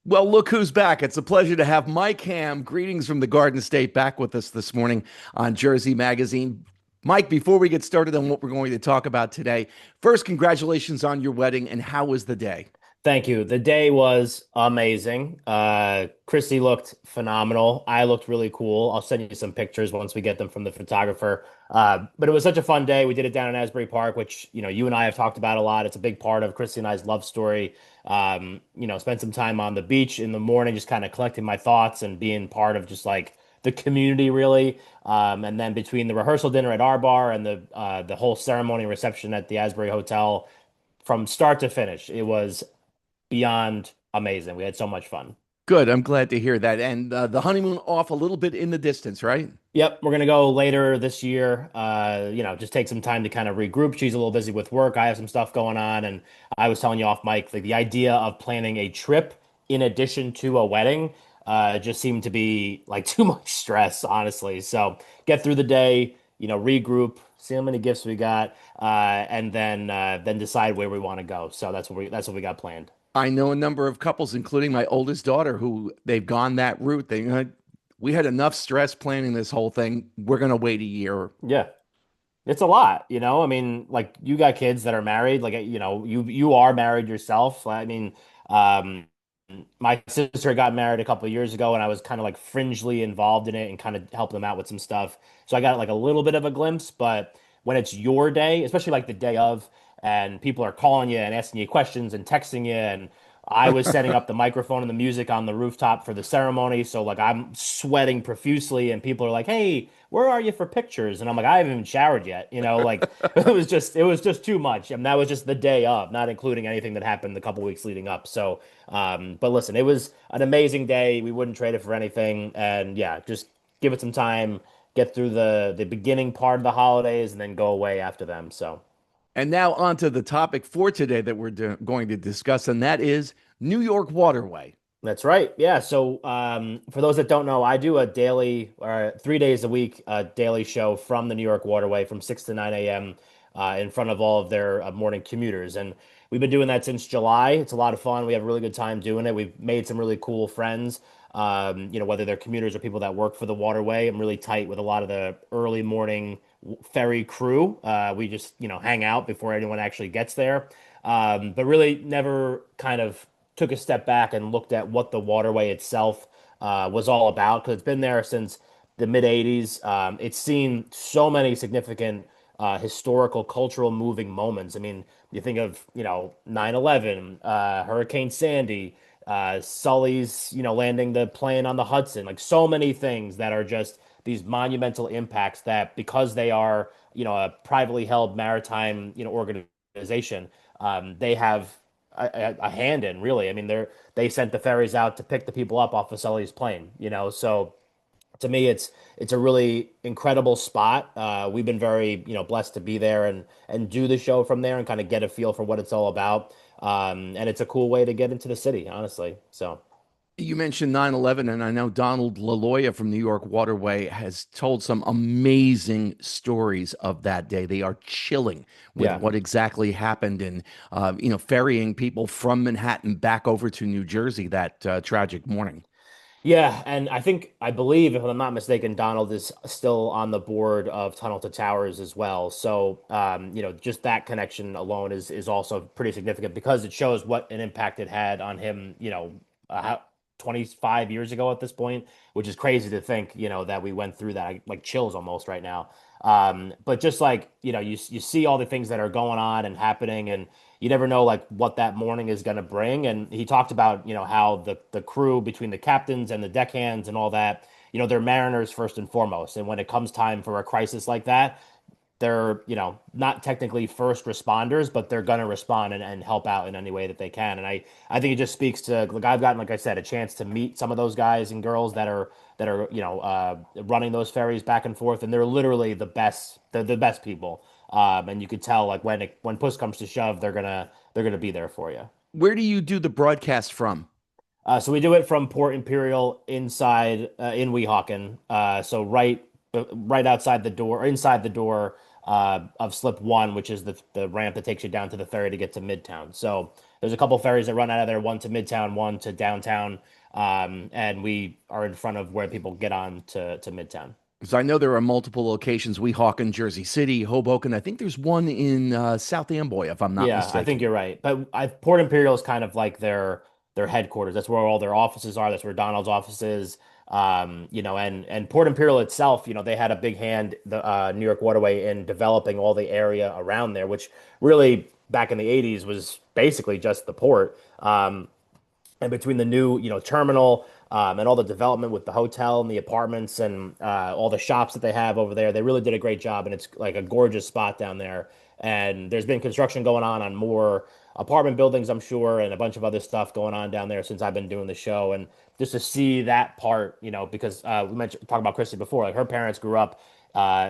Well, look who's back. It's a pleasure to have Mike Ham. Greetings from the Garden State back with us this morning on Jersey Magazine. Mike, before we get started on what we're going to talk about today, first, congratulations on your wedding and how was the day? Thank you. The day was amazing. Christy looked phenomenal. I looked really cool. I'll send you some pictures once we get them from the photographer. But it was such a fun day. We did it down in Asbury Park, which, you and I have talked about a lot. It's a big part of Christy and I's love story. Spent some time on the beach in the morning, just kind of collecting my thoughts and being part of just like the community, really. And then between the rehearsal dinner at our bar and the whole ceremony and reception at the Asbury Hotel, from start to finish, it was beyond amazing. We had so much fun. Good. I'm glad to hear that. And the honeymoon off a little bit in the distance, right? Yep, we're gonna go later this year. Just take some time to kind of regroup. She's a little busy with work. I have some stuff going on, and I was telling you off mic, like the idea of planning a trip in addition to a wedding, just seemed to be like too much stress, honestly. So get through the day, regroup, see how many gifts we got, and then decide where we want to go. So that's what we got planned. I know a number of couples, including my oldest daughter, who they've gone that route. We had enough stress planning this whole thing. We're going to wait a year. Yeah. It's a lot. I mean, like you got kids that are married, like you are married yourself. I mean, um, my sister got married a couple of years ago, and I was kind of like fringely involved in it and kind of helping them out with some stuff. So I got like a little bit of a glimpse, but when it's your day, especially like the day of, and people are calling you and asking you questions and texting you, and I was setting up the microphone and the music on the rooftop for the ceremony, so like I'm sweating profusely, and people are like, "Hey, where are you for pictures?" And I'm like, "I haven't even showered yet." Like it was just too much, and that was just the day of, not including anything that happened the couple weeks leading up. So, but listen, it was an amazing day. We wouldn't trade it for anything, and yeah, just give it some time, get through the beginning part of the holidays, and then go away after them. So. And now on to the topic for today that we're going to discuss, and that is New York Waterway. That's right. Yeah. So, for those that don't know, I do a daily, or 3 days a week, daily show from the New York Waterway from 6 to 9 a.m. In front of all of their morning commuters. And we've been doing that since July. It's a lot of fun. We have a really good time doing it. We've made some really cool friends, whether they're commuters or people that work for the Waterway. I'm really tight with a lot of the early morning ferry crew. We just, hang out before anyone actually gets there. But really never kind of took a step back and looked at what the waterway itself was all about because it's been there since the mid 80s. It's seen so many significant historical, cultural moving moments. I mean, you think of, 9/11, Hurricane Sandy, Sully's, landing the plane on the Hudson, like so many things that are just these monumental impacts that because they are, a privately held maritime, organization, they have a hand in, really. I mean, they sent the ferries out to pick the people up off of Sully's plane, so to me it's a really incredible spot. We've been very, blessed to be there and do the show from there and kind of get a feel for what it's all about. And it's a cool way to get into the city, honestly. So You mentioned 9/11, and I know Donald LaLoya from New York Waterway has told some amazing stories of that day. They are chilling with yeah. what exactly happened in, ferrying people from Manhattan back over to New Jersey that tragic morning. Yeah, and I believe, if I'm not mistaken, Donald is still on the board of Tunnel to Towers as well. So, just that connection alone is also pretty significant because it shows what an impact it had on him, 25 years ago at this point, which is crazy to think, that we went through that. Like chills almost right now. But just like, you see all the things that are going on and happening, and you never know like what that morning is going to bring. And he talked about, how the crew between the captains and the deckhands and all that, they're mariners first and foremost. And when it comes time for a crisis like that, they're, not technically first responders, but they're gonna respond and help out in any way that they can. And I think it just speaks to like I've gotten, like I said, a chance to meet some of those guys and girls that are running those ferries back and forth, and they're literally the best. They're the best people. And you could tell like when push comes to shove, they're gonna be there for you. Where do you do the broadcast from? So we do it from Port Imperial inside in Weehawken. So right outside the door, or inside the door of Slip One, which is the ramp that takes you down to the ferry to get to Midtown. So There's a couple ferries that run out of there, one to Midtown, one to downtown, and we are in front of where people get on to Midtown. So I know there are multiple locations: Weehawkin, Jersey City, Hoboken. I think there's one in South Amboy, if I'm not Yeah, I think mistaken. you're right. But Port Imperial is kind of like their headquarters. That's where all their offices are. That's where Donald's office is. And Port Imperial itself, they had a big hand, the New York Waterway, in developing all the area around there, which really back in the 80s was basically just the port. And between the new, terminal and all the development with the hotel and the apartments and all the shops that they have over there, they really did a great job, and it's like a gorgeous spot down there. And there's been construction going on more apartment buildings, I'm sure, and a bunch of other stuff going on down there since I've been doing the show. And just to see that part, because we mentioned talk about Christy before, like her parents grew up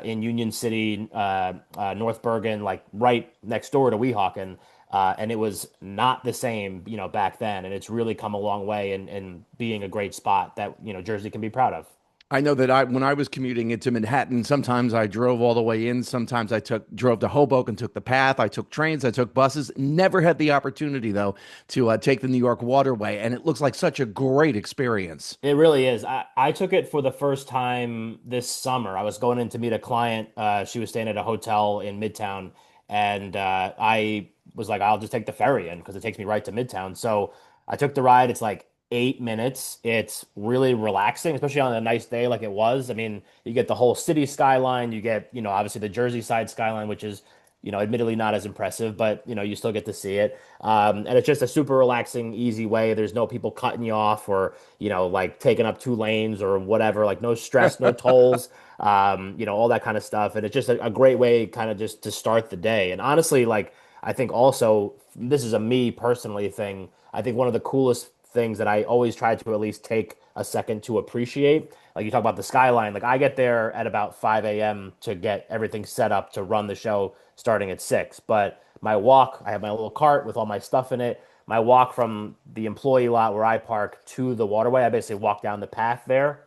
in Union City, North Bergen, like right next door to Weehawken. And it was not the same, back then. And it's really come a long way in being a great spot that, Jersey can be proud of. I know that when I was commuting into Manhattan, sometimes I drove all the way in. Sometimes I drove to Hoboken, took the path. I took trains, I took buses. Never had the opportunity though to take the New York Waterway, and it looks like such a great experience. It really is. I took it for the first time this summer. I was going in to meet a client. She was staying at a hotel in Midtown, and I was like, I'll just take the ferry in because it takes me right to Midtown. So I took the ride. It's like 8 minutes. It's really relaxing, especially on a nice day like it was. I mean, you get the whole city skyline. You get, obviously the Jersey side skyline, which is, admittedly not as impressive, but you still get to see it. And it's just a super relaxing, easy way. There's no people cutting you off or, like taking up 2 lanes or whatever, like no stress, no tolls, all that kind of stuff. And it's just a great way kind of just to start the day. And honestly, like, I think also this is a me personally thing. I think one of the coolest things that I always try to at least take a second to appreciate. Like you talk about the skyline. Like I get there at about 5 a.m. to get everything set up to run the show starting at 6. But my walk, I have my little cart with all my stuff in it. My walk from the employee lot where I park to the waterway, I basically walk down the path there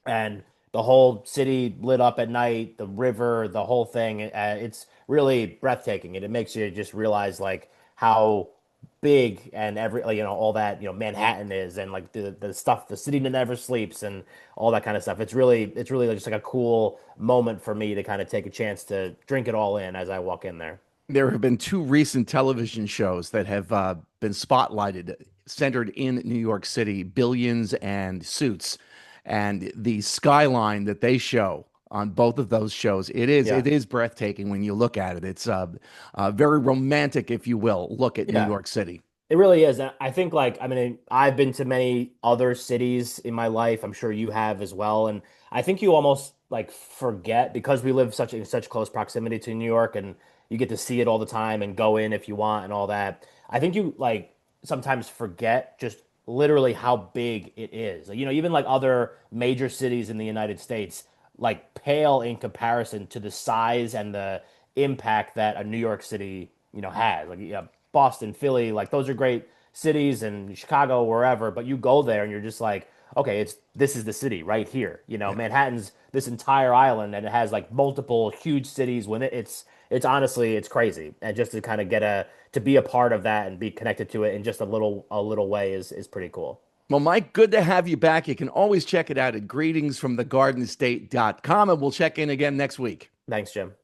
and the whole city lit up at night, the river, the whole thing. It's really breathtaking, and it makes you just realize like how big and every like, all that Manhattan is, and like the stuff, the city that never sleeps, and all that kind of stuff. It's really just like a cool moment for me to kind of take a chance to drink it all in as I walk in there. There have been two recent television shows that have been spotlighted, centered in New York City: Billions and Suits. And the skyline that they show on both of those shows, it is Yeah. it is breathtaking when you look at it. It's a very romantic, if you will, look at New Yeah. York City. It really is. And I think like I mean I've been to many other cities in my life. I'm sure you have as well. And I think you almost like forget because we live such in such close proximity to New York and you get to see it all the time and go in if you want and all that. I think you like sometimes forget just literally how big it is. Like, even like other major cities in the United States like pale in comparison to the size and the impact that a New York City, has. Like yeah, Boston, Philly, like those are great cities and Chicago, wherever, but you go there and you're just like, okay, this is the city right here. Manhattan's this entire island and it has like multiple huge cities when it's honestly it's crazy. And just to kind of get a to be a part of that and be connected to it in just a little way is pretty cool. Well, Mike, good to have you back. You can always check it out at greetingsfromthegardenestate.com, and we'll check in again next week. Thanks, Jim.